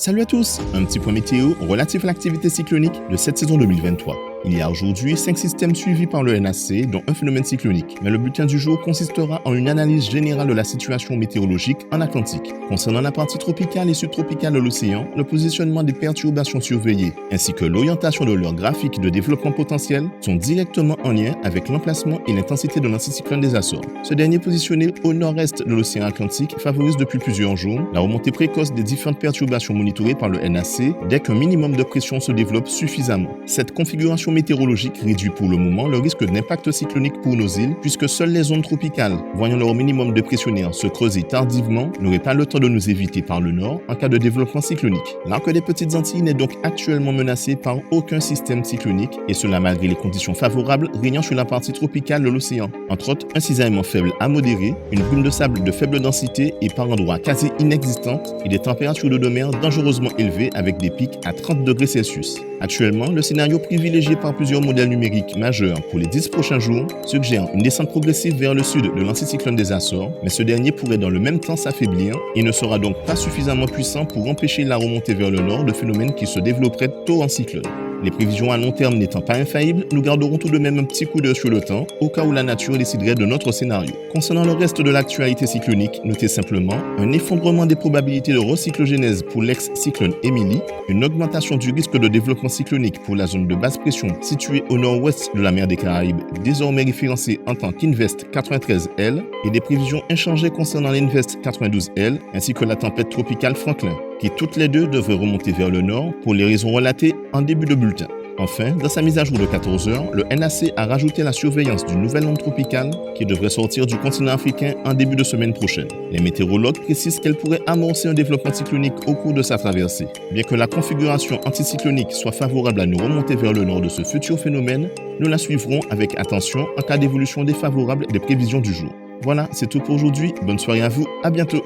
Salut à tous, un petit point météo relatif à l'activité cyclonique de cette saison 2023. Il y a aujourd'hui 5 systèmes suivis par le NAC, dont un phénomène cyclonique. Mais le bulletin du jour consistera en une analyse générale de la situation météorologique en Atlantique. Concernant la partie tropicale et subtropicale de l'océan, le positionnement des perturbations surveillées ainsi que l'orientation de leur graphique de développement potentiel sont directement en lien avec l'emplacement et l'intensité de l'anticyclone des Açores. Ce dernier positionné au nord-est de l'océan Atlantique favorise depuis plusieurs jours la remontée précoce des différentes perturbations monitorées par le NAC dès qu'un minimum de pression se développe suffisamment. Cette configuration météorologique réduit pour le moment le risque d'impact cyclonique pour nos îles, puisque seules les zones tropicales, voyant leur minimum de pressionnaire se creuser tardivement, n'auraient pas le temps de nous éviter par le nord en cas de développement cyclonique. L'arc des Petites Antilles n'est donc actuellement menacé par aucun système cyclonique, et cela malgré les conditions favorables régnant sur la partie tropicale de l'océan. Entre autres, un cisaillement faible à modéré, une brume de sable de faible densité et par endroits quasi inexistante, et des températures d'eau de mer dangereusement élevées avec des pics à 30 degrés Celsius. Actuellement, le scénario privilégié par plusieurs modèles numériques majeurs pour les 10 prochains jours suggère une descente progressive vers le sud de l'anticyclone des Açores, mais ce dernier pourrait dans le même temps s'affaiblir et ne sera donc pas suffisamment puissant pour empêcher la remontée vers le nord de phénomènes qui se développeraient tôt en cyclone. Les prévisions à long terme n'étant pas infaillibles, nous garderons tout de même un petit coup d'œil sur le temps, au cas où la nature déciderait de notre scénario. Concernant le reste de l'actualité cyclonique, notez simplement un effondrement des probabilités de recyclogénèse pour l'ex-cyclone Émilie, une augmentation du risque de développement cyclonique pour la zone de basse pression située au nord-ouest de la mer des Caraïbes, désormais référencée en tant qu'Invest 93L, et des prévisions inchangées concernant l'Invest 92L, ainsi que la tempête tropicale Franklin, qui toutes les deux devraient remonter vers le nord pour les raisons relatées en début de bulletin. Enfin, dans sa mise à jour de 14 heures, le NAC a rajouté la surveillance d'une nouvelle onde tropicale qui devrait sortir du continent africain en début de semaine prochaine. Les météorologues précisent qu'elle pourrait amorcer un développement cyclonique au cours de sa traversée. Bien que la configuration anticyclonique soit favorable à nous remonter vers le nord de ce futur phénomène, nous la suivrons avec attention en cas d'évolution défavorable des prévisions du jour. Voilà, c'est tout pour aujourd'hui. Bonne soirée à vous, à bientôt.